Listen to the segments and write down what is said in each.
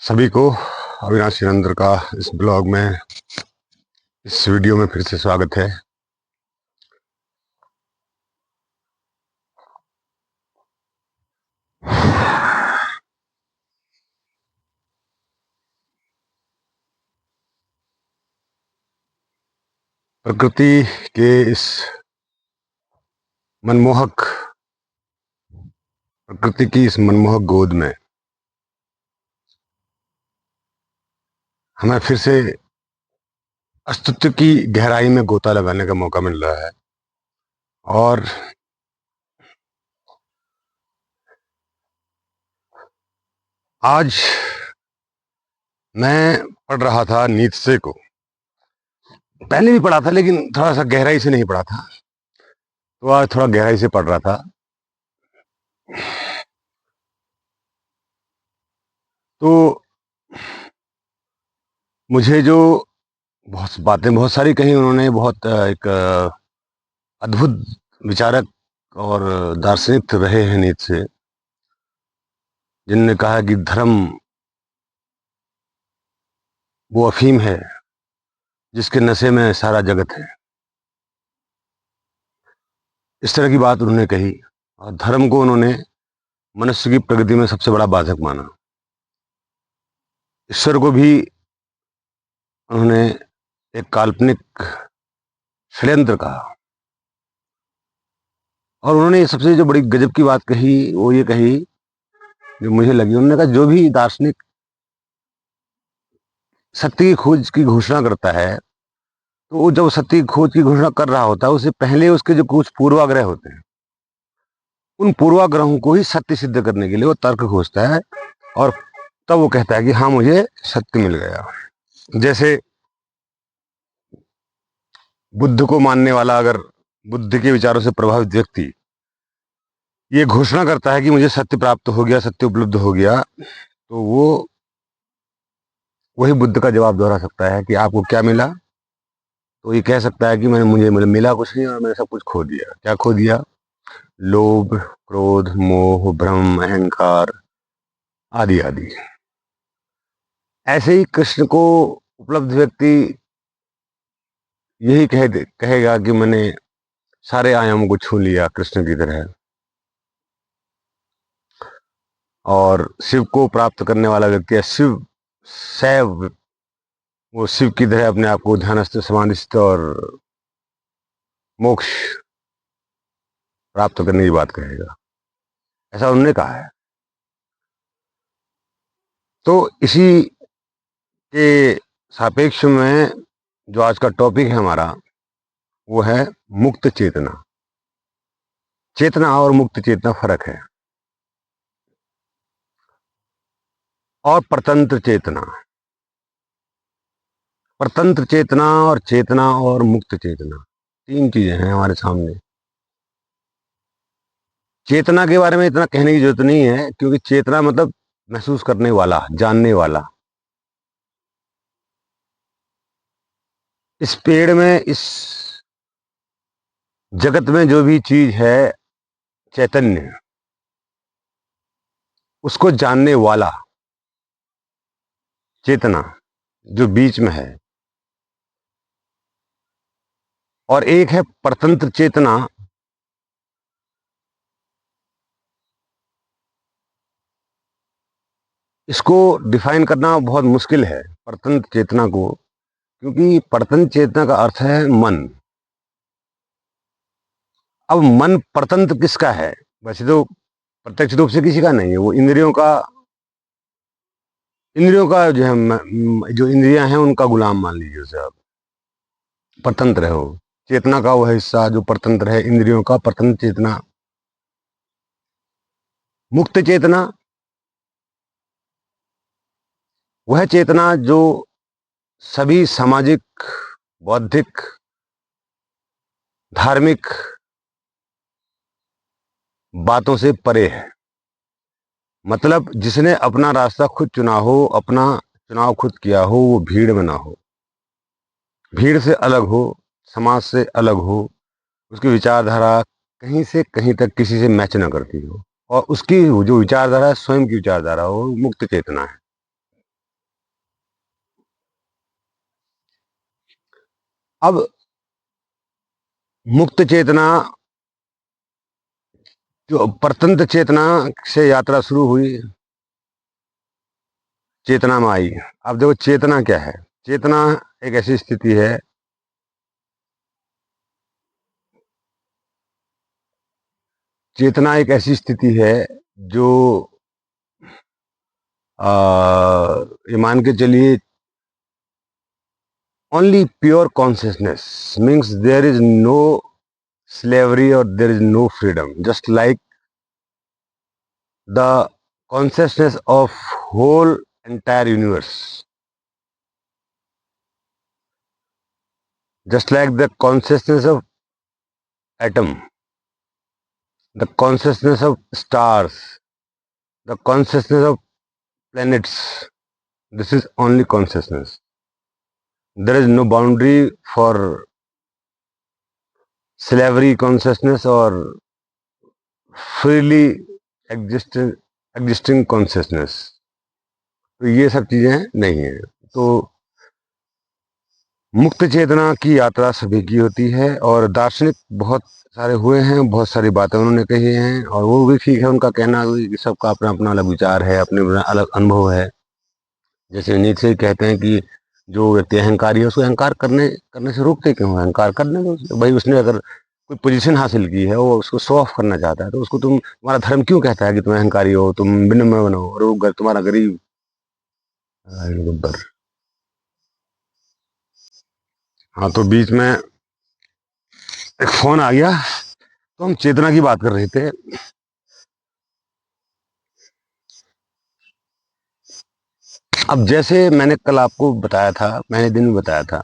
सभी को अविनाश नरेंद्र का इस ब्लॉग में, इस वीडियो में फिर से स्वागत है। प्रकृति के इस मनमोहक प्रकृति की इस मनमोहक गोद में हमें फिर से अस्तित्व की गहराई में गोता लगाने का मौका मिल रहा है। और आज मैं पढ़ रहा था नीत्शे को। पहले भी पढ़ा था लेकिन थोड़ा सा गहराई से नहीं पढ़ा था, तो आज थोड़ा गहराई से पढ़ रहा था। तो मुझे जो बहुत सारी कही उन्होंने, बहुत एक अद्भुत विचारक और दार्शनिक रहे हैं नीत्शे, जिनने कहा कि धर्म वो अफीम है जिसके नशे में सारा जगत है। इस तरह की बात उन्होंने कही और धर्म को उन्होंने मनुष्य की प्रगति में सबसे बड़ा बाधक माना। ईश्वर को भी उन्होंने एक काल्पनिक षड्यंत्र कहा। और उन्होंने सबसे जो बड़ी गजब की बात कही वो ये कही, जो मुझे लगी, उन्होंने कहा जो भी दार्शनिक सत्य की खोज की घोषणा करता है, तो वो जब सत्य की खोज की घोषणा कर रहा होता है, उससे पहले उसके जो कुछ पूर्वाग्रह होते हैं, उन पूर्वाग्रहों को ही सत्य सिद्ध करने के लिए वो तर्क खोजता है और तब वो कहता है कि हाँ, मुझे सत्य मिल गया। जैसे बुद्ध को मानने वाला, अगर बुद्ध के विचारों से प्रभावित व्यक्ति ये घोषणा करता है कि मुझे सत्य प्राप्त हो गया, सत्य उपलब्ध हो गया, तो वो वही बुद्ध का जवाब दोहरा सकता है कि आपको क्या मिला। तो ये कह सकता है कि मुझे मिला कुछ नहीं और मैंने सब कुछ खो दिया। क्या खो दिया? लोभ, क्रोध, मोह, भ्रम, अहंकार आदि आदि। ऐसे ही कृष्ण को उपलब्ध व्यक्ति यही कहेगा कि मैंने सारे आयामों को छू लिया कृष्ण की तरह। और शिव को प्राप्त करने वाला व्यक्ति शिव सैव, वो शिव की तरह अपने आप को ध्यानस्थ, समाधिस्थ और मोक्ष प्राप्त करने की बात कहेगा। ऐसा उन्होंने कहा है। तो इसी के सापेक्ष में जो आज का टॉपिक है हमारा, वो है मुक्त चेतना। चेतना और मुक्त चेतना फर्क है। और परतंत्र चेतना, परतंत्र चेतना और चेतना और मुक्त चेतना, तीन चीजें हैं हमारे सामने। चेतना के बारे में इतना कहने की जरूरत नहीं है, क्योंकि चेतना मतलब महसूस करने वाला, जानने वाला। इस पेड़ में, इस जगत में जो भी चीज है चैतन्य, उसको जानने वाला चेतना जो बीच में है। और एक है परतंत्र चेतना। इसको डिफाइन करना बहुत मुश्किल है, परतंत्र चेतना को, क्योंकि परतंत्र चेतना का अर्थ है मन। अब मन परतंत्र किसका है? वैसे तो प्रत्यक्ष रूप से किसी का नहीं है, वो इंद्रियों का जो है, जो इंद्रियां हैं उनका गुलाम मान लीजिए उसे आप। परतंत्र है वो। चेतना का वो हिस्सा जो परतंत्र है, इंद्रियों का, परतंत्र चेतना। मुक्त चेतना वह चेतना जो सभी सामाजिक, बौद्धिक, धार्मिक बातों से परे है। मतलब जिसने अपना रास्ता खुद चुना हो, अपना चुनाव खुद किया हो, वो भीड़ में ना हो, भीड़ से अलग हो, समाज से अलग हो, उसकी विचारधारा कहीं से कहीं तक किसी से मैच ना करती हो, और उसकी जो विचारधारा है स्वयं की विचारधारा हो, मुक्त चेतना है। अब मुक्त चेतना जो परतंत्र चेतना से यात्रा शुरू हुई, चेतना में आई। अब देखो चेतना क्या है। चेतना एक ऐसी स्थिति है, चेतना एक ऐसी स्थिति है जो ये मान के चलिए, only pure consciousness means there is no slavery or there is no freedom, just like the consciousness of whole entire universe, just like the consciousness of atom, the consciousness of stars, the consciousness of planets. This is only consciousness. There is no boundary for slavery consciousness or freely existing consciousness. तो ये सब चीजें नहीं है। तो मुक्त चेतना की यात्रा सभी की होती है, और दार्शनिक बहुत सारे हुए हैं, बहुत सारी बातें उन्होंने कही हैं, और वो भी ठीक है, उनका कहना कि सबका अपना अपना अलग विचार है, अपने अपना अलग अनुभव है। जैसे नीचे कहते हैं कि जो व्यक्ति अहंकारी है उसको अहंकार करने करने से रोकते क्यों है? अहंकार करने दो भाई। उसने अगर कोई पोजीशन हासिल की है, वो उसको शो ऑफ करना चाहता है, तो उसको तुम्हारा धर्म क्यों कहता है कि तुम अहंकारी हो, तुम विनम्र बनो, और वो तुम्हारा गरीब गब्बर। हाँ, तो बीच में एक फोन आ गया, तो हम चेतना की बात कर रहे थे। अब जैसे मैंने कल आपको बताया था, मैंने दिन में बताया था,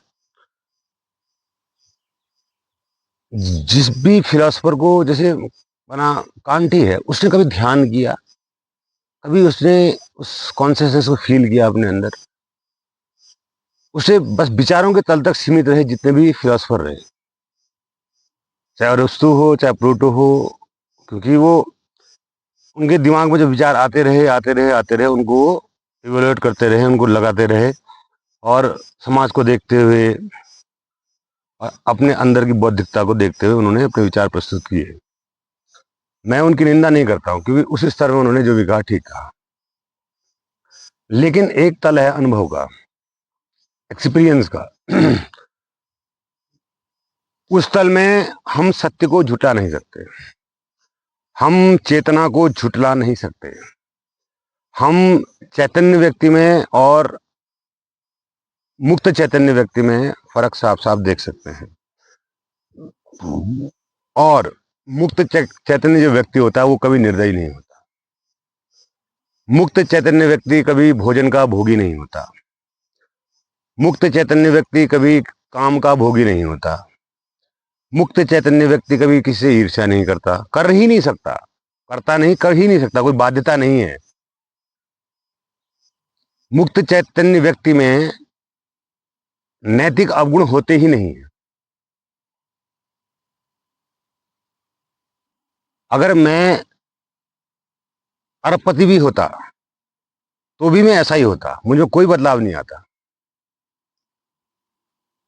जिस भी फिलोसफर को, जैसे बना कांट ही है, उसने कभी ध्यान किया, कभी उसने उस कॉन्शियसनेस को फील किया अपने अंदर? उसे बस विचारों के तल तक सीमित रहे जितने भी फिलोसफर रहे, चाहे अरस्तु हो चाहे प्लूटो हो, क्योंकि वो उनके दिमाग में जो विचार आते रहे आते रहे आते रहे, उनको इवेल्युएट करते रहे, उनको लगाते रहे, और समाज को देखते हुए और अपने अंदर की बौद्धिकता को देखते हुए उन्होंने अपने विचार प्रस्तुत किए। मैं उनकी निंदा नहीं करता हूँ, क्योंकि उस स्तर में उन्होंने जो भी कहा ठीक कहा। लेकिन एक तल है अनुभव का, एक्सपीरियंस का। उस तल में हम सत्य को झुटा नहीं सकते, हम चेतना को झुटला नहीं सकते। हम चैतन्य व्यक्ति में और मुक्त चैतन्य व्यक्ति में फर्क साफ साफ देख सकते हैं। और मुक्त चैतन्य जो व्यक्ति होता है वो कभी निर्दयी नहीं होता। मुक्त चैतन्य व्यक्ति कभी भोजन का भोगी नहीं होता। मुक्त चैतन्य व्यक्ति कभी काम का भोगी नहीं होता। मुक्त चैतन्य व्यक्ति कभी किसी से ईर्ष्या नहीं करता, कर ही नहीं सकता, करता नहीं, कर ही नहीं सकता, कोई बाध्यता नहीं है। मुक्त चैतन्य व्यक्ति में नैतिक अवगुण होते ही नहीं है। अगर मैं अरबपति भी होता तो भी मैं ऐसा ही होता, मुझे कोई बदलाव नहीं आता,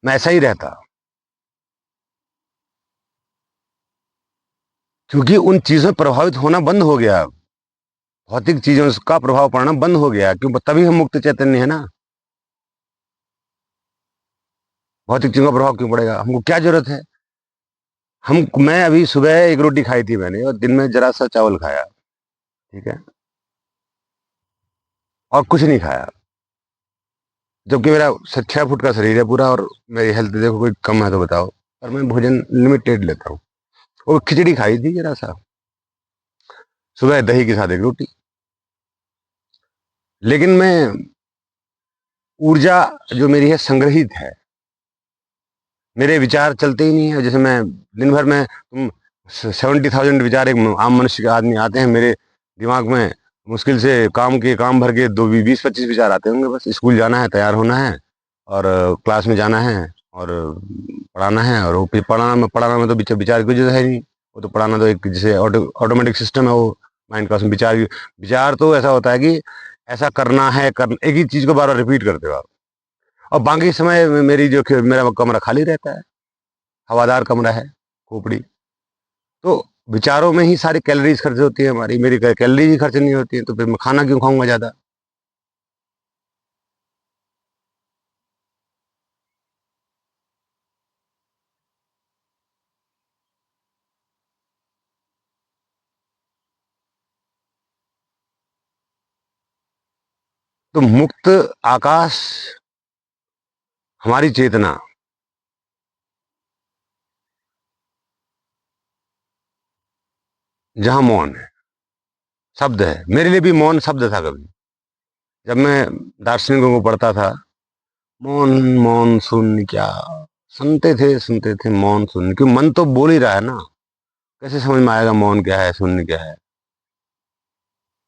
मैं ऐसा ही रहता। क्योंकि उन चीजों प्रभावित होना बंद हो गया, भौतिक चीजों का प्रभाव पड़ना बंद हो गया। क्यों? तभी हम मुक्त चैतन्य है ना। भौतिक चीजों का प्रभाव क्यों पड़ेगा? हमको क्या जरूरत है? मैं अभी सुबह एक रोटी खाई थी मैंने, और दिन में जरा सा चावल खाया, ठीक है, और कुछ नहीं खाया, जबकि मेरा 6 फुट का शरीर है पूरा, और मेरी हेल्थ देखो कोई कम है तो बताओ, पर मैं भोजन लिमिटेड लेता हूँ। वो खिचड़ी खाई थी जरा सा सुबह, दही के साथ एक रोटी। लेकिन मैं ऊर्जा जो मेरी है संग्रहित है, मेरे विचार चलते ही नहीं है। जैसे मैं दिन भर में 70,000 विचार, एक आम मनुष्य के आदमी आते हैं मेरे दिमाग में, मुश्किल से काम भर के 20-25 विचार आते होंगे। बस स्कूल जाना है, तैयार होना है, और क्लास में जाना है, और पढ़ाना है, और वो पढ़ाना में तो विचार की जरूरत है नहीं। वो तो पढ़ाना तो एक जैसे ऑटोमेटिक सिस्टम है वो माइंड का। उसमें विचार तो ऐसा होता है कि ऐसा करना है, एक ही चीज को बार बार रिपीट करते हो आप। और बाकी समय मेरी मेरा कमरा खाली रहता है, हवादार कमरा है, खोपड़ी। तो विचारों में ही सारी कैलोरीज खर्च होती है हमारी, मेरी कैलोरीज ही खर्च नहीं होती है, तो फिर मैं खाना क्यों खाऊंगा ज्यादा। तो मुक्त आकाश, हमारी चेतना, जहां मौन है, शब्द है। मेरे लिए भी मौन शब्द था कभी, जब मैं दार्शनिकों को पढ़ता था। मौन, मौन शून्य, क्या सुनते थे मौन शून्य, क्यों मन तो बोल ही रहा है ना। कैसे समझ में आएगा मौन क्या है, शून्य क्या है?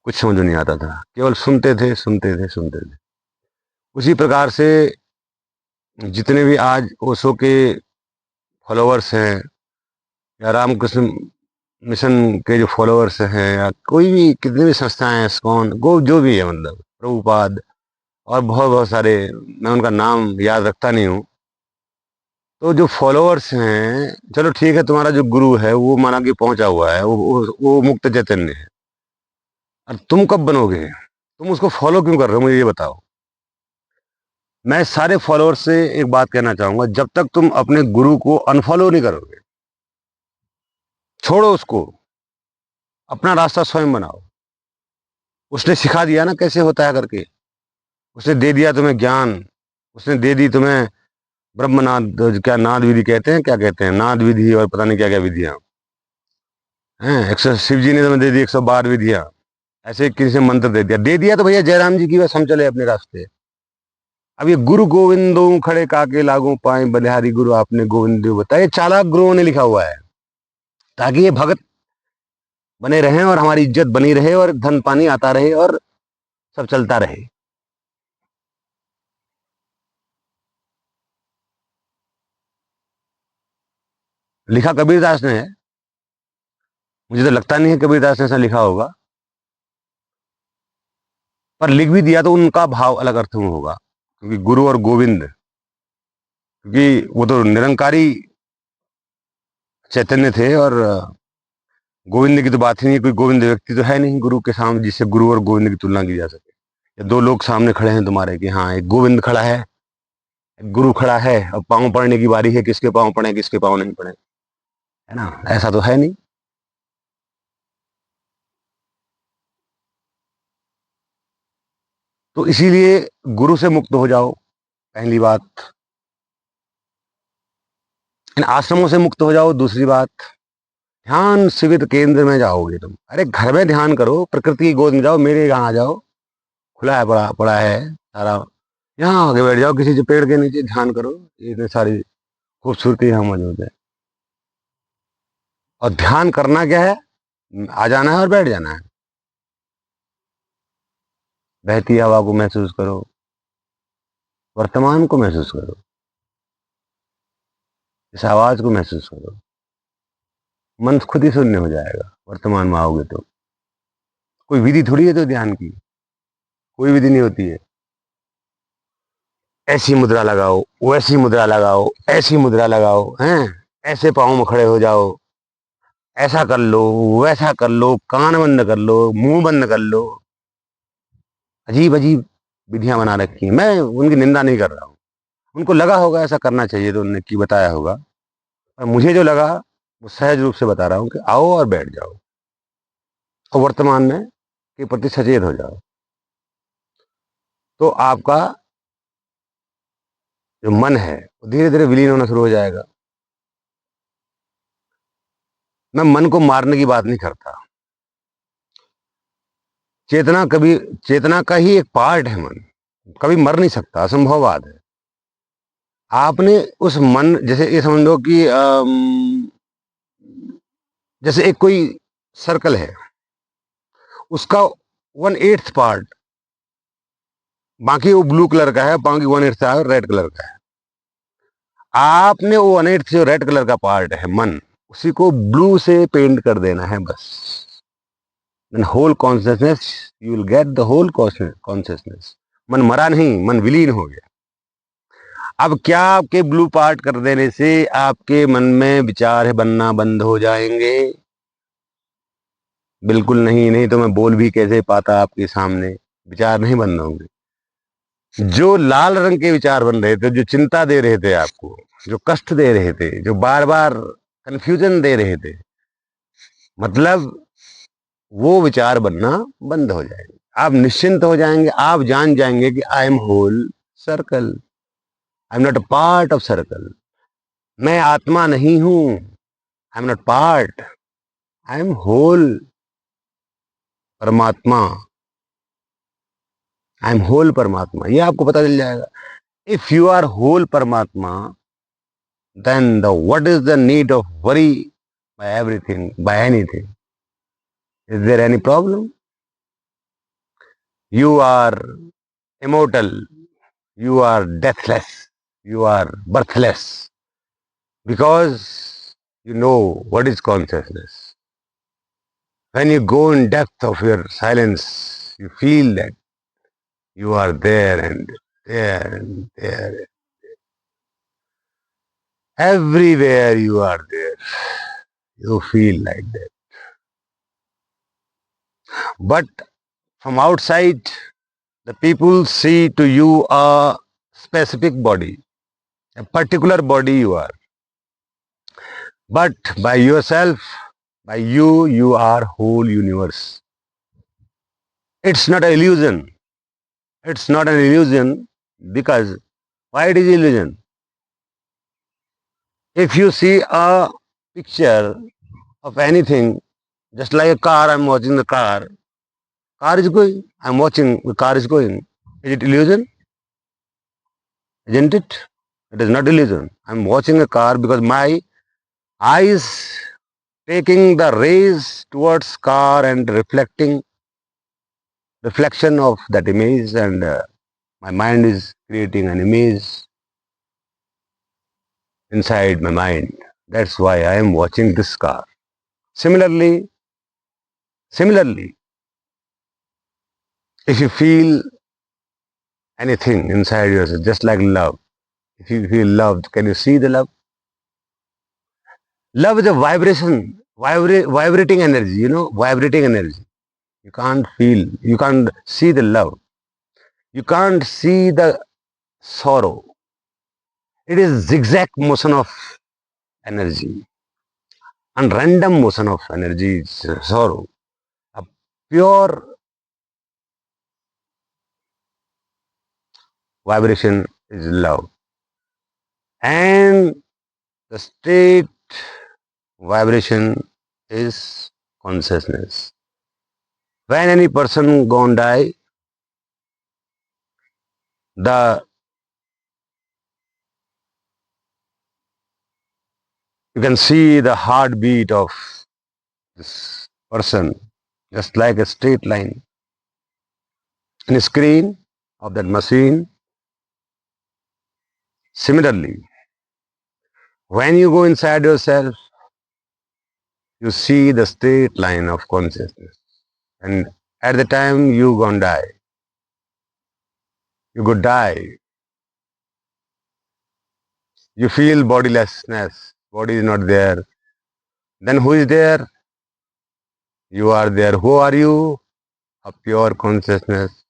कुछ समझ में नहीं आता था, केवल सुनते थे, सुनते थे, सुनते थे। उसी प्रकार से जितने भी आज ओशो के फॉलोअर्स हैं, या रामकृष्ण मिशन के जो फॉलोअर्स हैं, या कोई भी, कितनी भी संस्थाएं हैं, इस्कॉन, गो, जो भी है, मतलब प्रभुपाद, और बहुत बहुत सारे, मैं उनका नाम याद रखता नहीं हूँ। तो जो फॉलोअर्स हैं, चलो ठीक है, तुम्हारा जो गुरु है वो माना कि पहुंचा हुआ है, वो मुक्त चैतन्य है। और तुम कब बनोगे? तुम उसको फॉलो क्यों कर रहे हो, मुझे ये बताओ। मैं सारे फॉलोअर्स से एक बात कहना चाहूंगा, जब तक तुम अपने गुरु को अनफॉलो नहीं करोगे, छोड़ो उसको, अपना रास्ता स्वयं बनाओ। उसने सिखा दिया ना कैसे होता है करके, उसने दे दिया तुम्हें ज्ञान, उसने दे दी तुम्हें ब्रह्मनाद, क्या नाद विधि कहते हैं, क्या कहते हैं, नाद विधि, और पता नहीं क्या क्या विधियां हैं। शिव जी ने तुम्हें दे दी 112 विधियां। ऐसे किसी से मंत्र दे दिया तो भैया जयराम जी की, बस हम चले अपने रास्ते। अब ये गुरु गोविंदो खड़े काके लागू पाए बलिहारी गुरु आपने गोविंद बताया, चालाक गुरुओं ने लिखा हुआ है, ताकि ये भगत बने रहें और हमारी इज्जत बनी रहे और धन पानी आता रहे और सब चलता रहे। लिखा कबीरदास ने है, मुझे तो लगता नहीं है कबीरदास ने ऐसा लिखा होगा, पर लिख भी दिया तो उनका भाव अलग अर्थ में होगा, क्योंकि गुरु और गोविंद, क्योंकि वो तो निरंकारी चैतन्य थे, और गोविंद की तो बात ही नहीं, कोई गोविंद व्यक्ति तो है नहीं गुरु के सामने जिससे गुरु और गोविंद की तुलना की जा सके। या दो लोग सामने खड़े हैं तुम्हारे कि हाँ, एक गोविंद खड़ा है, एक गुरु खड़ा है, अब पांव पड़ने की बारी है, किसके पांव पड़े किसके पांव नहीं पड़े, है ना? ऐसा तो है नहीं। तो इसीलिए गुरु से मुक्त हो जाओ, पहली बात। इन आश्रमों से मुक्त हो जाओ, दूसरी बात। ध्यान शिविर केंद्र में जाओगे तुम, अरे घर में ध्यान करो, प्रकृति की गोद में जाओ, मेरे यहाँ आ जाओ, खुला है, पड़ा पड़ा है सारा, यहाँ आगे बैठ जाओ, किसी पेड़ के नीचे ध्यान करो। इतनी सारी खूबसूरती यहाँ मौजूद है। और ध्यान करना क्या है? आ जाना है और बैठ जाना है। बहती हवा को महसूस करो, वर्तमान को महसूस करो, इस आवाज को महसूस करो। मन खुद ही शून्य हो जाएगा वर्तमान में आओगे तो। कोई विधि थोड़ी है तो ध्यान की, कोई विधि नहीं होती है। ऐसी मुद्रा लगाओ, वैसी मुद्रा लगाओ, ऐसी मुद्रा लगाओ, हैं, ऐसे पाँव में खड़े हो जाओ, ऐसा कर लो, वैसा कर लो, कान बंद कर लो, मुंह बंद कर लो। अजीब अजीब विधियां बना रखी हैं। मैं उनकी निंदा नहीं कर रहा हूँ, उनको लगा होगा ऐसा करना चाहिए तो उन्होंने की बताया होगा, और मुझे जो लगा वो सहज रूप से बता रहा हूँ कि आओ और बैठ जाओ, और वर्तमान में के प्रति सचेत हो जाओ। तो आपका जो मन है वो धीरे धीरे विलीन होना शुरू हो जाएगा। मैं मन को मारने की बात नहीं करता। चेतना कभी, चेतना का ही एक पार्ट है मन, कभी मर नहीं सकता, असंभव बात है। आपने उस मन, जैसे ये समझ लो कि जैसे एक कोई सर्कल है, उसका 1/8 पार्ट, बाकी वो ब्लू कलर का है, बाकी 1/8 रेड कलर का है। आपने वो 1/8 जो रेड कलर का पार्ट है मन, उसी को ब्लू से पेंट कर देना है बस। Whole consciousness, you will get the whole consciousness. मन मरा नहीं, मन विलीन हो गया। अब क्या आपके ब्लू पार्ट कर देने से आपके मन में विचार है बनना बंद हो जाएंगे? बिल्कुल नहीं, नहीं तो मैं बोल भी कैसे पाता आपके सामने। विचार नहीं बंद होंगे। जो लाल रंग के विचार बन रहे थे, जो चिंता दे रहे थे आपको, जो कष्ट दे रहे थे, जो बार बार कंफ्यूजन दे रहे थे, मतलब वो विचार बनना बंद हो जाएंगे। आप निश्चिंत हो जाएंगे। आप जान जाएंगे कि I am whole circle, I am not a part of circle. मैं आत्मा नहीं हूं, I am not part, I am whole परमात्मा, आई एम होल परमात्मा। ये आपको पता चल जाएगा। इफ यू आर होल परमात्मा, then what is the need of worry by everything, by anything? Is there any problem? You are immortal, you are deathless, you are birthless, because you know what is consciousness. When you go in depth of your silence, you feel that you are there and there and there. Everywhere you are there, you feel like that. But from outside, the people see to you a specific body, a particular body you are. But by yourself, by you, you are whole universe. It's not an illusion. It's not an illusion because why it is illusion? If you see a picture of anything, just like a car, I'm watching the car. Car is going. I'm watching the car is going. Is it illusion? Isn't it? It is not illusion. I'm watching a car because my eyes taking the rays towards car and reflection of that image, and my mind is creating an image inside my mind. That's why I am watching this car. Similarly, if you feel anything inside yourself, just like love, if you feel loved, can you see the love? Love is a vibration, vibrating energy, vibrating energy. You can't feel, you can't see the love, you can't see the sorrow. It is zigzag motion of energy and random motion of energy is sorrow. A pure vibration is love. And the state vibration is consciousness. When any person gone die, the you can see the heartbeat of this person just like a straight line. In the screen of that machine, similarly, when you go inside yourself, you see the straight line of consciousness. And at the time you gonna die, you could die. You feel bodilessness, body is not there. Then who is there? You are there. Who are you? A pure consciousness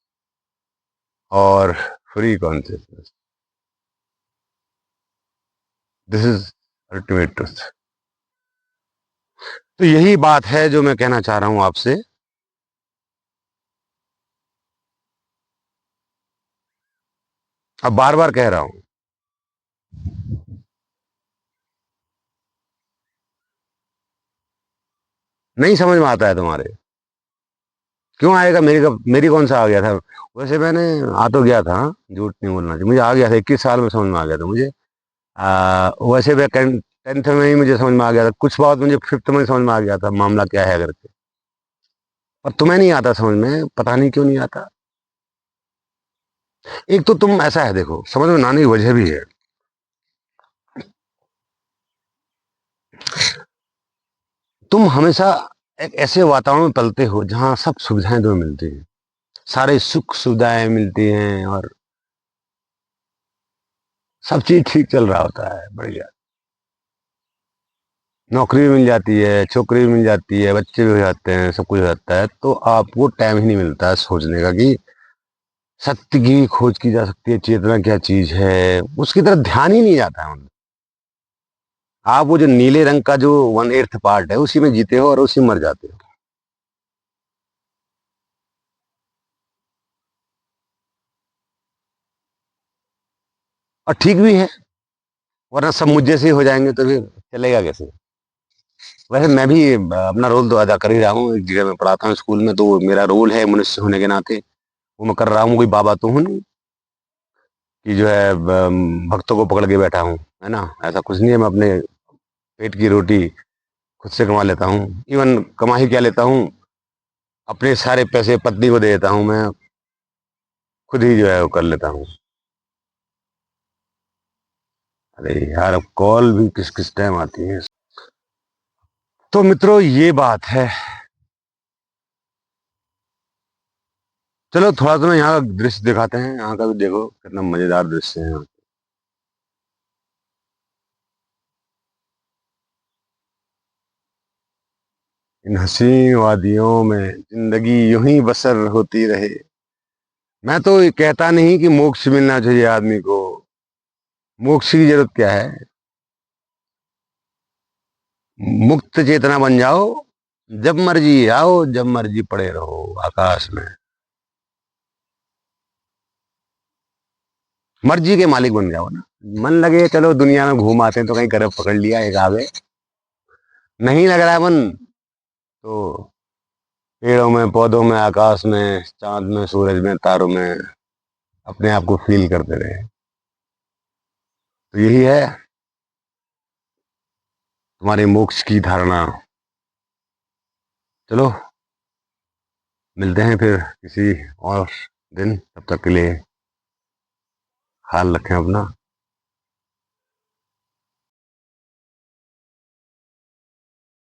or free consciousness. This is ultimate truth. तो यही बात है जो मैं कहना चाह रहा हूं आपसे। अब बार बार कह रहा हूं, नहीं समझ में आता है तुम्हारे, क्यों आएगा? मेरी कौन सा आ गया था? वैसे मैंने आ तो गया था, झूठ नहीं बोलना चाहिए, मुझे आ गया था, 21 साल में समझ में आ गया था मुझे। वैसे मैं 10th में ही मुझे समझ में आ गया था, कुछ बात मुझे 5th में समझ में आ गया था मामला क्या है करके। पर तुम्हें नहीं आता समझ में, पता नहीं क्यों नहीं आता। एक तो तुम ऐसा है, देखो, समझ में ना आने की वजह भी है। तुम हमेशा एक ऐसे वातावरण में पलते हो जहां सब सुविधाएं तुम्हें मिलती हैं, सारे सुख सुविधाएं मिलती हैं, और सब चीज ठीक चल रहा होता है, बढ़िया, नौकरी भी मिल जाती है, छोकरी भी मिल जाती है, बच्चे भी हो जाते हैं, सब कुछ हो जाता है, तो आपको टाइम ही नहीं मिलता है सोचने का कि सत्य की खोज की जा सकती है, चेतना क्या चीज है, उसकी तरफ ध्यान ही नहीं जाता है मतलब। आप वो जो नीले रंग का जो 1/8 पार्ट है उसी में जीते हो और उसी में मर जाते हो। और ठीक भी है, वरना सब मुझ जैसे ही हो जाएंगे तो फिर चलेगा कैसे। वैसे मैं भी अपना रोल तो अदा कर ही रहा हूँ, एक जगह मैं पढ़ाता हूँ स्कूल में, तो मेरा रोल है मनुष्य होने के नाते वो मैं कर रहा हूँ। कोई बाबा तो हूँ नहीं कि जो है भक्तों को पकड़ के बैठा हूँ, है ना, ऐसा कुछ नहीं है। मैं अपने पेट की रोटी खुद से कमा लेता हूँ, इवन कमा ही क्या लेता हूँ, अपने सारे पैसे पत्नी को दे देता हूँ, मैं खुद ही जो है वो कर लेता हूँ। अरे यार, अब कॉल भी किस किस टाइम आती है। तो मित्रों ये बात है। चलो थोड़ा सा ना यहाँ का दृश्य दिखाते हैं, यहाँ का भी देखो कितना मजेदार दृश्य है। इन हसीन वादियों में जिंदगी यूं ही बसर होती रहे। मैं तो ये कहता नहीं कि मोक्ष मिलना चाहिए आदमी को, मोक्ष की जरूरत क्या है, मुक्त चेतना बन जाओ, जब मर्जी आओ जब मर्जी पड़े रहो आकाश में, मर्जी के मालिक बन जाओ ना। मन लगे चलो दुनिया में घूम आते हैं, तो कहीं गर्व पकड़ लिया एक आगे, नहीं लग रहा है मन तो पेड़ों में, पौधों में, आकाश में, चांद में, सूरज में, तारों में अपने आप को फील करते रहे। तो यही है तुम्हारी मोक्ष की धारणा। चलो मिलते हैं फिर किसी और दिन, तब तक के लिए ख्याल रखें अपना।